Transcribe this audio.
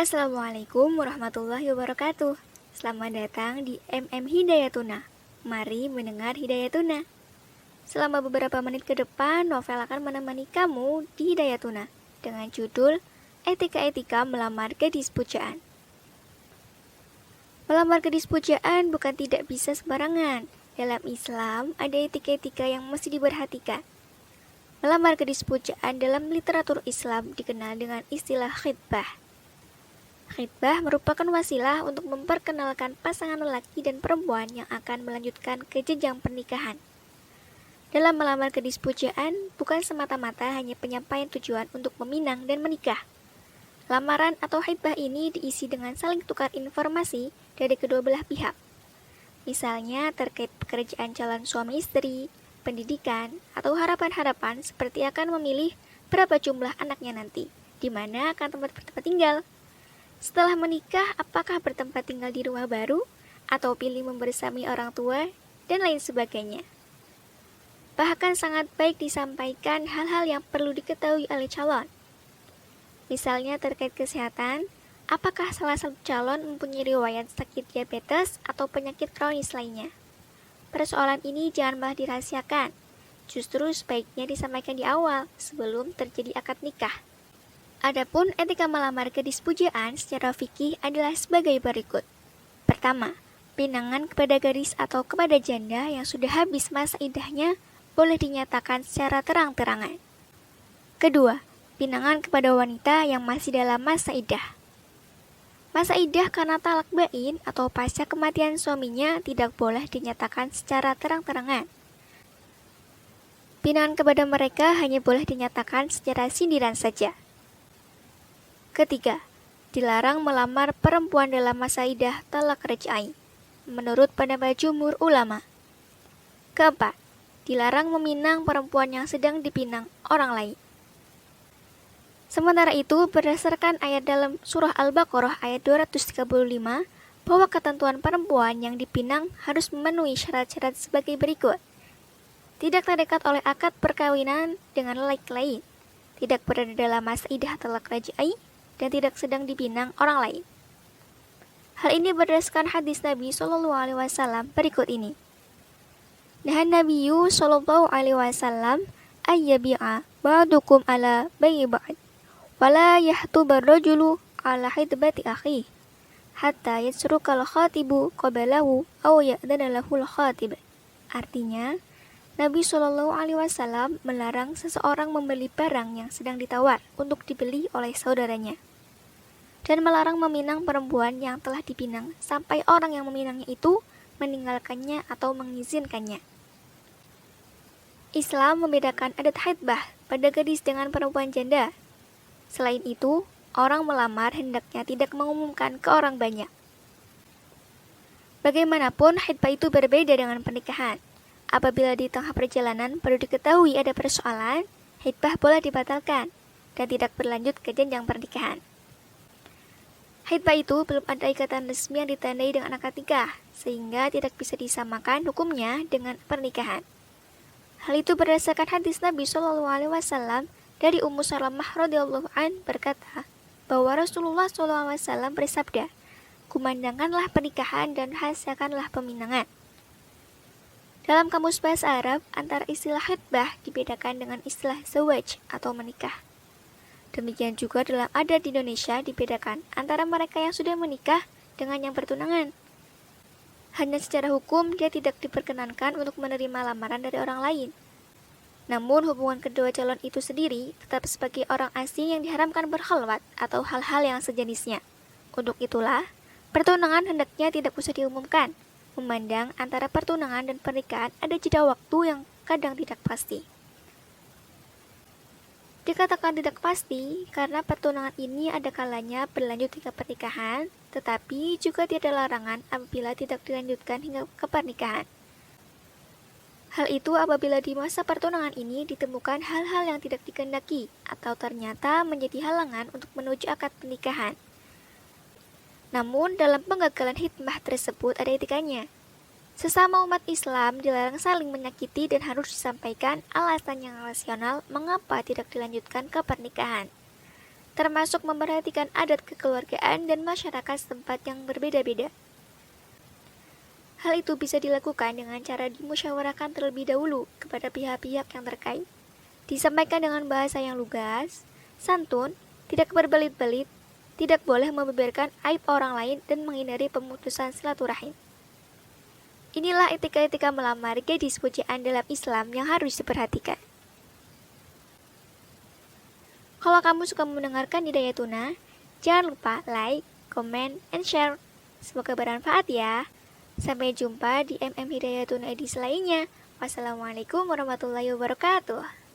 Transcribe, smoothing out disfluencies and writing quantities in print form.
Assalamualaikum warahmatullahi wabarakatuh. Selamat datang di Hidayatuna. Mari mendengar Hidayatuna. Selama beberapa menit ke depan, Novel akan menemani kamu di Hidayatuna dengan judul Etika-etika melamar gadis pujaan. Melamar gadis pujaan bukan tidak bisa sembarangan. Dalam Islam, ada etika-etika yang mesti diperhatikan. Melamar gadis pujaan dalam literatur Islam dikenal dengan istilah khitbah. Khitbah merupakan wasilah untuk memperkenalkan pasangan lelaki dan perempuan yang akan melanjutkan ke jenjang pernikahan. Dalam melamar gadis pujaan, bukan semata-mata hanya penyampaian tujuan untuk meminang dan menikah. Lamaran atau khitbah ini diisi dengan saling tukar informasi dari kedua belah pihak. Misalnya terkait pekerjaan calon suami istri, pendidikan, atau harapan-harapan seperti akan memilih berapa jumlah anaknya nanti, di mana akan tempat tinggal. Setelah menikah, apakah bertempat tinggal di rumah baru, atau pilih membersami orang tua, dan lain sebagainya. Bahkan sangat baik disampaikan hal-hal yang perlu diketahui oleh calon. Misalnya terkait kesehatan, apakah salah satu calon mempunyai riwayat sakit diabetes atau penyakit kronis lainnya. Persoalan ini jangan malah dirahasiakan, justru sebaiknya disampaikan di awal sebelum terjadi akad nikah. Adapun etika melamar gadis pujaan secara fikih adalah sebagai berikut. Pertama, pinangan kepada gadis atau kepada janda yang sudah habis masa iddahnya boleh dinyatakan secara terang-terangan. Kedua, pinangan kepada wanita yang masih dalam masa iddah. Masa iddah karena talak bain atau pasca kematian suaminya tidak boleh dinyatakan secara terang-terangan. Pinangan kepada mereka hanya boleh dinyatakan secara sindiran saja. Ketiga, dilarang melamar perempuan dalam masa iddah talak raj'i, menurut pendapat jumhur ulama. Keempat, dilarang meminang perempuan yang sedang dipinang orang lain. Sementara itu, berdasarkan ayat dalam surah Al-Baqarah ayat 235, bahwa ketentuan perempuan yang dipinang harus memenuhi syarat-syarat sebagai berikut. Tidak terikat oleh akad perkawinan dengan lelaki lain, tidak berada dalam masa iddah talak raj'i, dan tidak sedang dipinang orang lain. Hal ini berdasarkan hadis Nabi SAW berikut ini. Nahan Nabiyyu sallallahu alaihi wasallam ayyabi'a ba'dukum ala bai'i ba'd wala yahtubar rajulu ala hidbati akhi hatta yasrukal khatibu qabalahu aw ya'dana lahul khatib. Artinya, Nabi Shallallahu Alaihi Wasallam melarang seseorang membeli barang yang sedang ditawar untuk dibeli oleh saudaranya, dan melarang meminang perempuan yang telah dipinang sampai orang yang meminangnya itu meninggalkannya atau mengizinkannya. Islam membedakan adat khitbah pada gadis dengan perempuan janda. Selain itu, orang melamar hendaknya tidak mengumumkan ke orang banyak. Bagaimanapun, khitbah itu berbeda dengan pernikahan. Apabila di tengah perjalanan perlu diketahui ada persoalan, khitbah boleh dibatalkan dan tidak berlanjut ke jenjang pernikahan. Khitbah itu belum ada ikatan resmi yang ditandai dengan akad nikah, sehingga tidak bisa disamakan hukumnya dengan pernikahan. Hal itu berdasarkan hadis Nabi Shallallahu Alaihi Wasallam dari Ummu Salamah radhiyallahu an berkata bahwa Rasulullah Shallallahu Alaihi Wasallam bersabda, "Kumandangkanlah pernikahan dan rahasiakanlah peminangan." Dalam kamus bahasa Arab, antara istilah khitbah dibedakan dengan istilah zawaj atau menikah. Demikian juga dalam adat di Indonesia dibedakan antara mereka yang sudah menikah dengan yang bertunangan. Hanya secara hukum dia tidak diperkenankan untuk menerima lamaran dari orang lain. Namun hubungan kedua calon itu sendiri tetap sebagai orang asing yang diharamkan berkhalwat atau hal-hal yang sejenisnya. Untuk itulah, pertunangan hendaknya tidak usah diumumkan, memandang antara pertunangan dan pernikahan ada jeda waktu yang kadang tidak pasti. Dikatakan tidak pasti karena pertunangan ini ada kalanya berlanjut hingga pernikahan, tetapi juga tidak larangan apabila tidak dilanjutkan hingga ke pernikahan. Hal itu apabila di masa pertunangan ini ditemukan hal-hal yang tidak dikehendaki atau ternyata menjadi halangan untuk menuju akad pernikahan. Namun dalam penggagalan khitbah tersebut ada etikanya. Sesama umat Islam dilarang saling menyakiti dan harus disampaikan alasan yang rasional mengapa tidak dilanjutkan ke pernikahan. termasuk memperhatikan adat kekeluargaan dan masyarakat setempat yang berbeda-beda. Hal itu bisa dilakukan dengan cara dimusyawarahkan terlebih dahulu kepada pihak-pihak yang terkait. Disampaikan dengan bahasa yang lugas, santun, tidak berbelit-belit, tidak boleh membeberkan aib orang lain dan menghindari pemutusan silaturahim. Inilah etika-etika melamar gadis pujaan dalam Islam yang harus diperhatikan. Kalau kamu suka mendengarkan Hidayatuna, jangan lupa like, comment, and share. Semoga bermanfaat ya. Sampai jumpa di MM Hidayatuna edisi lainnya. Wassalamualaikum warahmatullahi wabarakatuh.